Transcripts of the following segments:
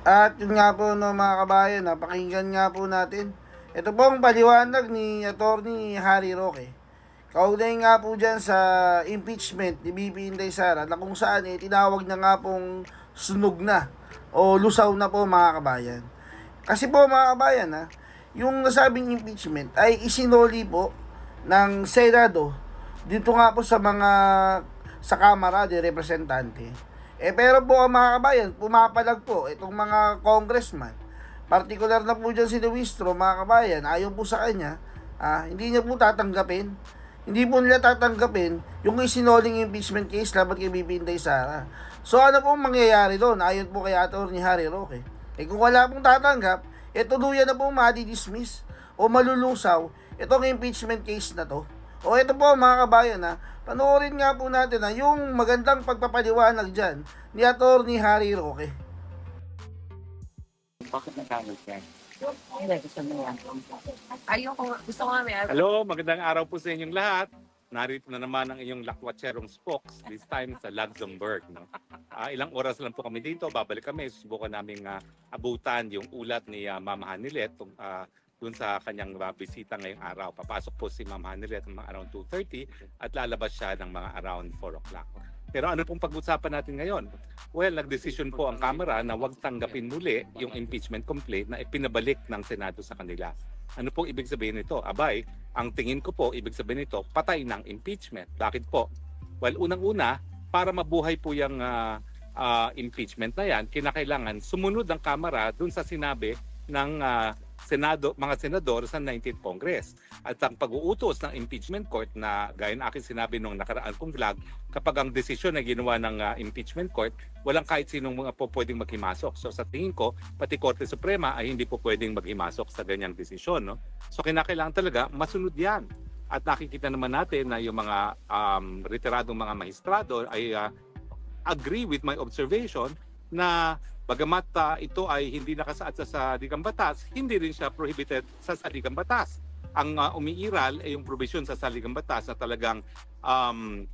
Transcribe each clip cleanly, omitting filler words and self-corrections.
At yun nga po no mga kabayan, pakinggan nga po natin. Ito po ang paliwanag ni Attorney Harry Roque. Kaugnay nga po dyan sa impeachment ni BP Inday Sara na kung saan tinawag na nga pong sunog na o lusaw na po mga kabayan. Kasi po mga kabayan yung nasabing impeachment ay isinoli po ng Senado dito nga po sa Kamara de Representante. Pero po ang mga kabayan, pumapalag po itong mga congressman. Partikular na po dyan si Luistro, mga kabayan, ayon po sa kanya, hindi niya po tatanggapin. Hindi po nila tatanggapin yung isinoling impeachment case laban kay Bibi Inday Sara. So ano po mangyayari doon? Ayon po kay Atty. Harry Roque. Kung wala pong tatanggap, tuluyan na po madi-dismiss o malulusaw itong impeachment case na to. O ito po mga kabayan panoorin nga po natin yung magandang pagpapaliwanag dyan ni Atty. Harry Roque. Bakit nagkakaroon yan? Hindi, gusto mo yan. Ayoko, gusto ko nga may Hello, magandang araw po sa inyong lahat. Narito na naman ang inyong lakwatserong spokes, this time sa Luxembourg. No? Ilang oras lang po kami dito, babalik kami, susubukan namin abutan yung ulat ni Ma'am Hanilet dun sa kanyang bisita ngayong araw. Papasok po si Ma'am Hanilet ng mga around 2:30 at lalabas siya ng mga around 4 o'clock. Pero ano pong pag-usapan natin ngayon? Well, nagdesisyon po ang Kamara na huwag tanggapin muli yung impeachment complaint na ipinabalik ng Senado sa kanila. Ano pong ibig sabihin nito? Abay, ang tingin ko po, ibig sabihin nito, patay ng impeachment. Bakit po? Well, unang-una, para mabuhay po yung impeachment na yan, kinakailangan sumunod ang Kamara dun sa sinabi ng mga senador sa 19th Congress. At ang pag-uutos ng impeachment court na gaya na aking sinabi nung nakaraan kong vlog, kapag ang desisyon na ginawa ng impeachment court, walang kahit sinong mga po pwedeng maghimasok. So sa tingin ko, pati Korte Suprema ay hindi po pwedeng maghimasok sa ganyang desisyon. No? So kinakailangan talaga masunod yan. At nakikita naman natin na yung mga retiradong mga maestrado ay agree with my observation na bagamat ito ay hindi nakasaad sa saligang batas, hindi rin siya prohibited sa saligang batas. Ang umiiral ay yung provision sa saligang batas na talagang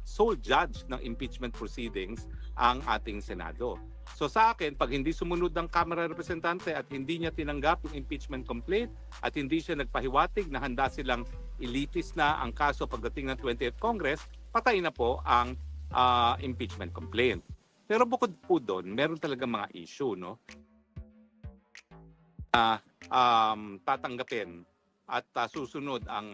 sole judge ng impeachment proceedings ang ating Senado. So sa akin, pag hindi sumunod ng Kamara Representante at hindi niya tinanggap yung impeachment complaint at hindi siya nagpahiwatig na handa silang ilitis na ang kaso pagdating ng 20th Congress, patay na po ang impeachment complaint. Pero bukod po doon, meron talaga mga issue, no? Tatanggapin at susunod ang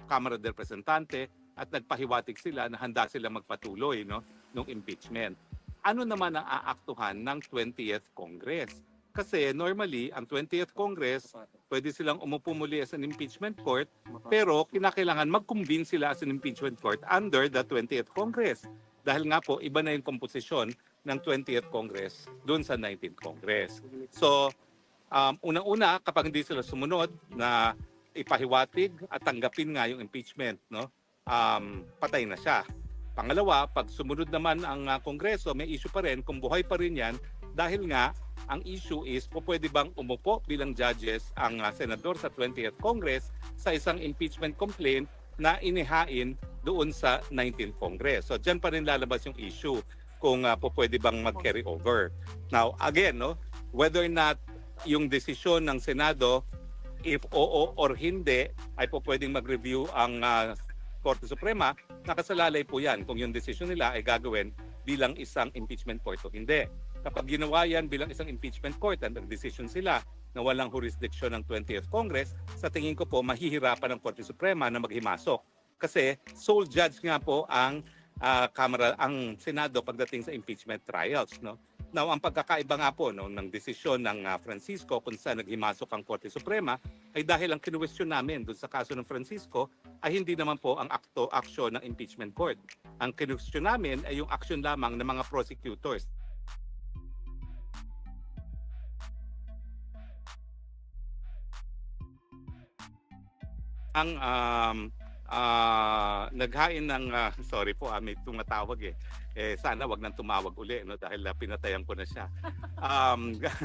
Kamara de Representante at nagpahiwatig sila na handa sila magpatuloy ng impeachment. Ano naman ang aaktuhan ng 20th Congress? Kasi normally, ang 20th Congress, pwede silang umupo muli as an impeachment court, pero kinakailangan mag-convene sila as an impeachment court under the 20th Congress. Dahil nga po, iba na yung komposisyon ng 20th Congress doon sa 19th Congress. So, unang-una, kapag hindi sila sumunod na ipahiwatig at tanggapin nga yung impeachment, patay na siya. Pangalawa, pag sumunod naman ang Kongreso, may issue pa rin, kung buhay pa rin yan, dahil nga, ang issue is, pwede bang umupo bilang judges ang senador sa 20th Congress sa isang impeachment complaint na inihain doon sa 19th Congress. So, dyan pa rin lalabas yung issue kung pwede bang mag-carry over. Now, again, whether or not yung desisyon ng Senado, if oo or hindi, ay pwedeng mag-review ang Korte Suprema, nakasalalay po yan kung yung desisyon nila ay gagawin bilang isang impeachment court o hindi. Kapag ginawa yan bilang isang impeachment court at nag-decision sila na walang jurisdiction ng 20th Congress, sa tingin ko po mahihirapan ng Korte Suprema na maghimasok. Kasi sole judge nga po ang ang Senado pagdating sa impeachment trials. Now, ang pagkakaiba nga po ng desisyon ng Francisco kung saan naghimasok ang Korte Suprema ay dahil ang kinuwestiyon namin doon sa kaso ng Francisco ay hindi naman po ang aksyon ng impeachment court. Ang kinuwestiyon namin ay yung aksyon lamang ng mga prosecutors. Ang naghain ng sorry po, may tumatawag sana wag nang tumawag uli dahil pinatayan ko na siya.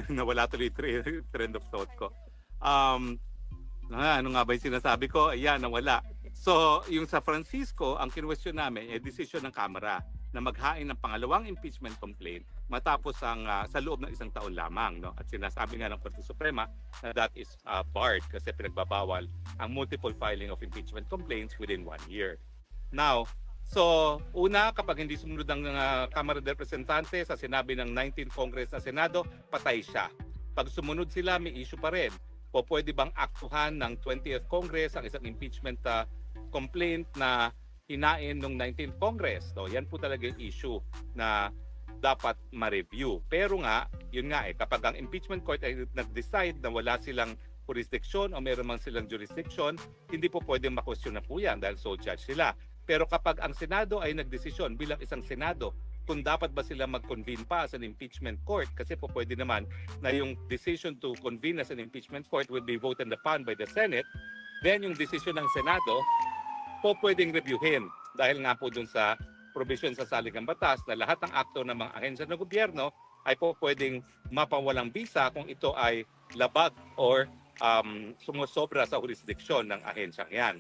Nawala tuloy trend of thought ko. Ano nga ba yung sinasabi ko? Ayan, nawala. So, yung sa Francisco, ang kinwestiyon namin ay desisyon ng Kamara na maghain ng pangalawang impeachment complaint matapos sa loob ng isang taon lamang, no? At sinasabi nga ng Korte Suprema na that is barred kasi pinagbabawal ang multiple filing of impeachment complaints within 1 year. Now, so una, kapag hindi sumunod ang Kamara de Representante sa sinabi ng 19th Congress na Senado, patay siya. Pag sumunod sila, may issue pa rin. O pwede bang aktuhan ng 20th Congress ang isang impeachment complaint na hinain ng 19th Congress? So yan po talaga yung issue na dapat ma-review. Pero nga, yun nga kapag ang impeachment court ay nag-decide na wala silang jurisdiction o meron man silang jurisdiction, hindi po pwedeng ma-question na po yan dahil sole judge sila. Pero kapag ang Senado ay nagdesisyon bilang isang Senado, kung dapat ba sila mag-convene pa as an impeachment court, kasi po pwede naman na yung decision to convene as an impeachment court will be voted upon by the Senate, then yung decision ng Senado po pwedeng reviewin dahil nga po dun sa provision sa saligang batas na lahat ng akto ng mga ahensya ng gobyerno ay po pwedeng mapawalang bisa kung ito ay labag or sumusobra sa jurisdiksyon ng ahensyang yan.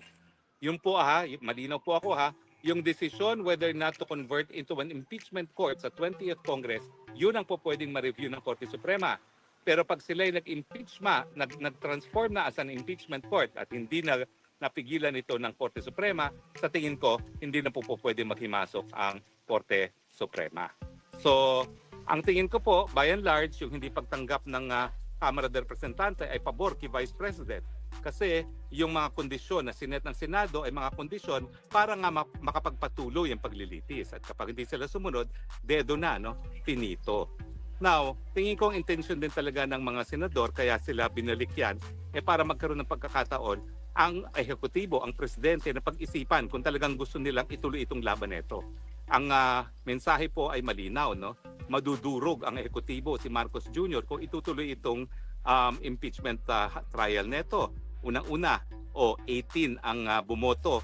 Yung po malinaw po ako yung decision whether not to convert into an impeachment court sa 20th Congress, yun ang po pwedeng ma-review ng Korte Suprema. Pero pag sila ay nag-transform na as an impeachment court at hindi na napigilan ito ng Korte Suprema, sa tingin ko, hindi na po pwede maghimasok ang Korte Suprema. So, ang tingin ko po, by and large, yung hindi pagtanggap ng Kamara de Representante ay pabor kay Vice President. Kasi yung mga kondisyon na sinet ng Senado ay mga kondisyon para nga makapagpatuloy ang paglilitis. At kapag hindi sila sumunod, dedo na, no? Finito. Now, tingin ko ang intention din talaga ng mga senador, kaya sila binalik yan, para magkaroon ng pagkakataon ang ehekutibo, ang presidente na pag-isipan kung talagang gusto nilang ituloy itong laban nito. Ang mensahe po ay malinaw, no? Madudurog ang ehekutibo si Marcos Jr. kung itutuloy itong impeachment trial neto. Unang-una, 18 ang bumoto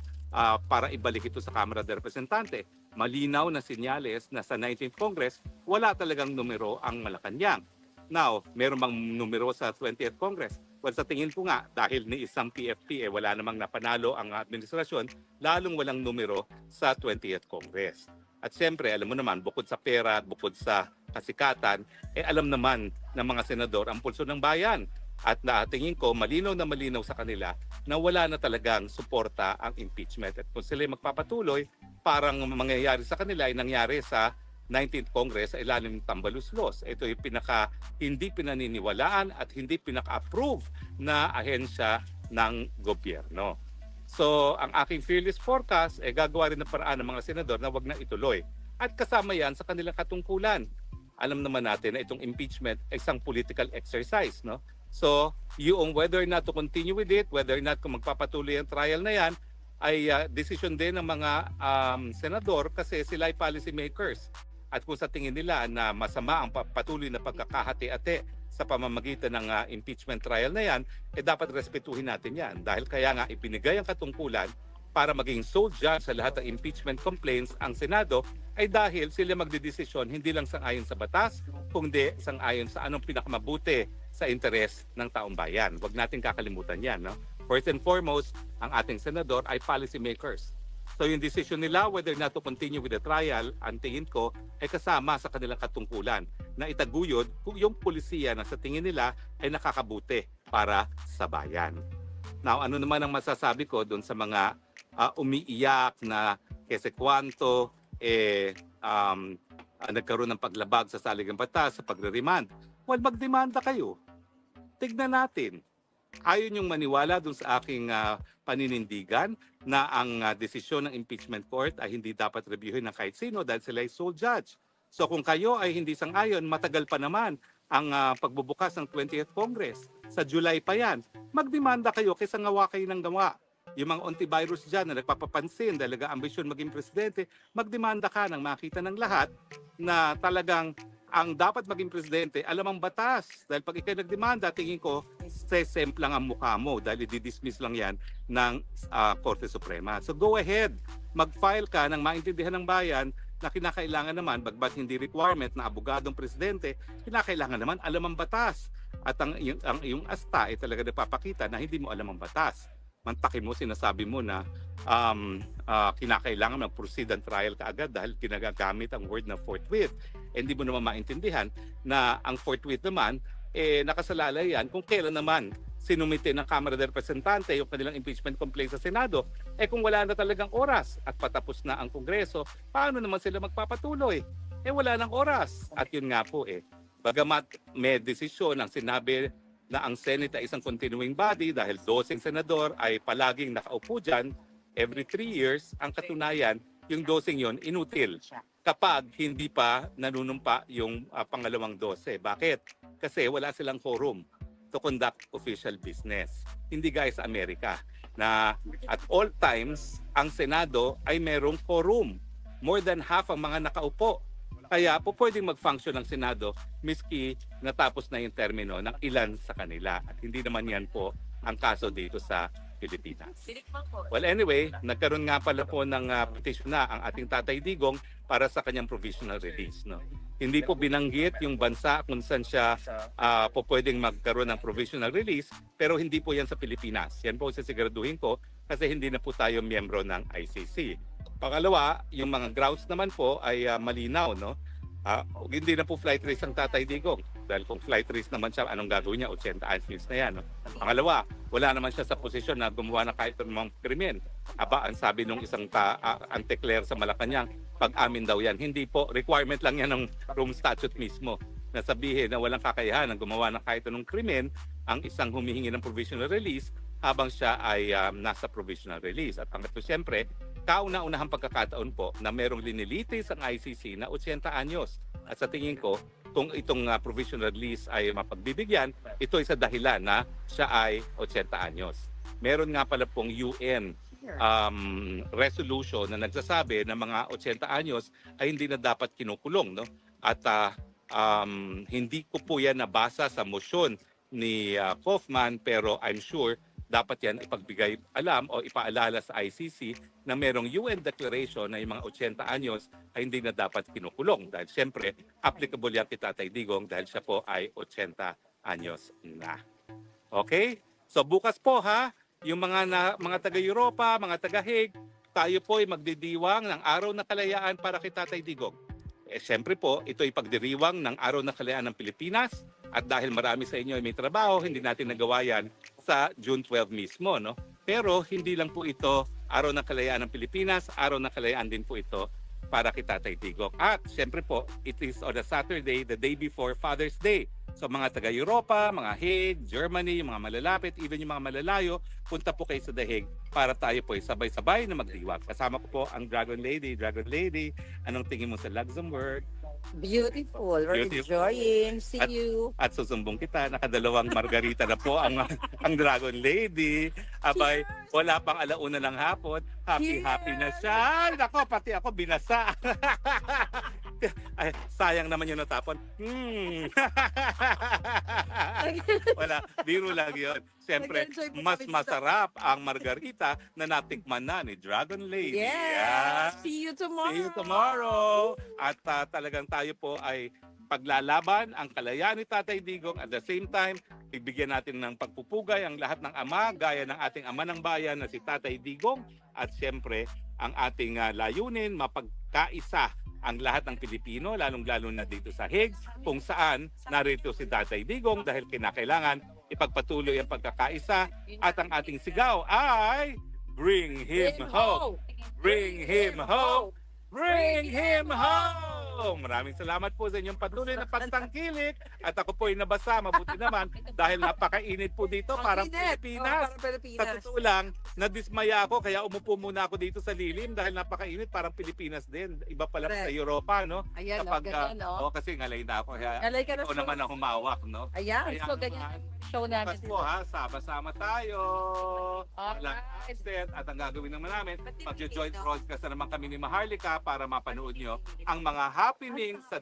para ibalik ito sa Kamara de Representante. Malinaw na sinyales na sa 19th Congress, wala talagang numero ang Malacanang. Now, meron bang numero sa 20th Congress? Well, sa tingin ko nga, dahil ni isang PFP, wala namang napanalo ang administrasyon, lalong walang numero sa 20th Congress. At siyempre, alam mo naman, bukod sa pera at bukod sa kasikatan, alam naman ng mga senador ang pulso ng bayan. At tingin ko, malinaw na malinaw sa kanila na wala na talagang suporta ang impeachment. At kung sila magpapatuloy, parang mangyayari sa kanila ay nangyari sa 19th Congress sa ilalim ng Tambaluslos. Ito yung hindi pinaniniwalaan at hindi pinaka-approve na ahensya ng gobyerno. So, ang aking fearless forecast gagawa rin ng paraan ng mga senador na wag na ituloy. At kasama yan sa kanilang katungkulan. Alam naman natin na itong impeachment ay isang political exercise, no? So, yung whether or not to continue with it, whether or not kung magpapatuloy ang trial na yan, ay decision din ng mga senador kasi sila ay policy makers. At kung sa tingin nila na masama ang patuloy na pagkakahati-ate sa pamamagitan ng impeachment trial na yan, dapat respetuhin natin yan. Dahil kaya nga ibinigay ang katungkulan para maging sole judge sa lahat ng impeachment complaints ang Senado ay dahil sila magdedesisyon hindi lang sang-ayon sa batas, kundi sang-ayon sa anong pinakamabuti sa interes ng taong bayan. Huwag natin kakalimutan yan. No? First and foremost, ang ating senador ay policy makers. So yung decision nila whether not to continue with the trial, ang tingin ko ay kasama sa kanilang katungkulan na itaguyod kung yung pulisiya na sa tingin nila ay nakakabuti para sa bayan. Now, ano naman ang masasabi ko doon sa mga umiiyak na kasi kwanto nagkaroon ng paglabag sa saligang batas sa pagre-remand? Well, magdemanda kayo. Tignan natin. Ayaw niyong maniwala dun sa aking paninindigan na ang desisyon ng impeachment court ay hindi dapat reviewin ng kahit sino dahil sila ay sole judge. So kung kayo ay hindi sang-ayon, matagal pa naman ang pagbubukas ng 20th Congress. Sa July pa yan. Magdemanda kayo kaysa ngawa kayo ng gawa. Yung mga antivirus dyan na nagpapapansin dahil ambisyon maging presidente, magdemanda ka nang makita ng lahat na talagang ang dapat maging presidente, alam ang batas. Dahil pag ikaw nagdemanda, tingin ko, sesempl lang ang mukha mo dahil i-dismiss lang yan ng Korte Suprema. So go ahead, mag-file ka ng maintindihan ng bayan na kinakailangan naman, bagbat hindi requirement na abogadong presidente, kinakailangan naman alam ang batas. At ang iyong asta ay talaga nagpapakita na hindi mo alam ang batas. mantakin mo, sinasabi mo na kinakailangan mag-proceed ang trial kaagad dahil ginagamit ang word na forthwith. Hindi mo naman maintindihan na ang forthwith naman, nakasalalay yan kung kailan naman sinumite ng Kamara de Representante yung kanilang impeachment complaint sa Senado. Kung wala na talagang oras at patapos na ang Kongreso, paano naman sila magpapatuloy? Wala nang oras. At yun nga po bagamat may desisyon ang sinabi na ang Senate ay isang continuing body dahil 12 senador ay palaging nakaupo dyan every 3 years, ang katunayan, yung 12 yun inutil kapag hindi pa nanunumpa yung pangalawang 12. Bakit? Kasi wala silang quorum to conduct official business. Hindi gaya sa Amerika na at all times ang Senado ay merong quorum. More than half ang mga nakaupo. Kaya po pwedeng mag-function ng Senado miski natapos na yung termino ng ilan sa kanila. At hindi naman yan po ang kaso dito sa Pilipinas. Well, anyway, nagkaroon nga pala po ng petition na ang ating Tatay Digong para sa kanyang provisional release. No? Hindi po binanggit yung bansa kung saan siya po pwedeng magkaroon ng provisional release, pero hindi po yan sa Pilipinas. Yan po sisiguraduhin ko kasi hindi na po tayo miyembro ng ICC. Pangalawa, yung mga grounds naman po ay malinaw, no? Hindi na po flight risk ang Tatay Digong. Dahil kung flight risk naman siya, anong gagawin niya? 80 years na yan. No? Pangalawa, wala naman siya sa posisyon na gumawa na kahit anumang krimen. Ang sabi nung isang Anteclair sa Malacanang, pag-amin daw yan. Hindi po, requirement lang yan ng Rome Statute mismo. Na sabihin na walang kakayahan ng gumawa ng kahit anong krimen ang isang humihingi ng provisional release habang siya ay nasa provisional release. At pangatlo, siyempre, kauna-unahang pagkakataon po na merong linilitis ang ICC na 80 anyos. At sa tingin ko, kung itong provisional release ay mapagbibigyan, ito ay sa dahilan na siya ay 80 anyos. Meron nga pala pong UN resolution na nagsasabi na mga 80 anyos ay hindi na dapat kinukulong. No? At hindi ko po yan nabasa sa motion ni Kaufman, pero I'm sure dapat yan ipagbigay alam o ipaalala sa ICC na merong UN declaration na yung mga 80 anyos ay hindi na dapat kinukulong. Dahil siyempre, applicable yan kay Tatay Digong dahil siya po ay 80 anyos na. Okay? So bukas po yung mga taga-Europa, mga taga-Hague, tayo po ay magdidiwang ng Araw ng Kalayaan para kay Tatay Digong. Siyempre po, ito ay pagdiriwang ng Araw ng Kalayaan ng Pilipinas at dahil marami sa inyo ay may trabaho, hindi natin nagawa yan sa June 12 mismo. No? Pero hindi lang po ito Araw ng Kalayaan ng Pilipinas, Araw ng Kalayaan din po ito para kay Tatay Digong. At siyempre po, it is on a Saturday, the day before Father's Day. So mga taga-Europa, mga Hague, Germany, yung mga malalapit, even yung mga malalayo, punta po kayo sa The Hague para tayo po ay sabay-sabay na magdiwang. Kasama ko po ang Dragon Lady. Dragon Lady, anong tingin mo sa Luxembourg? Beautiful. We're enjoying. See you. At susumbong kita, nakadalawang margarita na po ang Dragon Lady. Abay, wala pang alauna ng hapon. Happy na siya. Ay, nako, pati ako binasa. Ay, sayang naman yung natapon. Wala, biro lang yun. Siyempre, mas masarap ang margarita na natikman na ni Dragon Lady. Yes! See you tomorrow! See you tomorrow! At talagang tayo po ay paglalaban ang kalayaan ni Tatay Digong. At the same time, ibigyan natin ng pagpupugay ang lahat ng ama, gaya ng ating ama ng bayan na si Tatay Digong. At siyempre, ang ating layunin, mapagkaisa ang lahat ng Pilipino, lalong-lalo na dito sa Hague, kung saan narito si Tatay Digong dahil kinakailangan ipagpatuloy ang pagkakaisa at ang ating sigaw ay Bring Him Home! Bring Him Home! Bring Him Home! Maraming salamat po sa inyong patuloy na pagtangkilik at ako po ay nabasa, mabuti naman dahil napakainit po dito, parang Pilipinas. Sa totoo lang, nadismaya ako kaya umupo muna ako dito sa lilim dahil napakainit, parang Pilipinas din. Iba pala sa Europa, no? Ayan, kapag, ganyan, no? kasi ngalay na ako. Kaya Ngalay ka na, ako naman ang humawak, no? Ayan, Kaya so ganyan. Show namin. bukas po sama-sama tayo. Walang Alright. absent. At ang gagawin naman namin, mag-joint broadcast na naman kami ni Maharlika para mapanood nyo ang mga happenings sa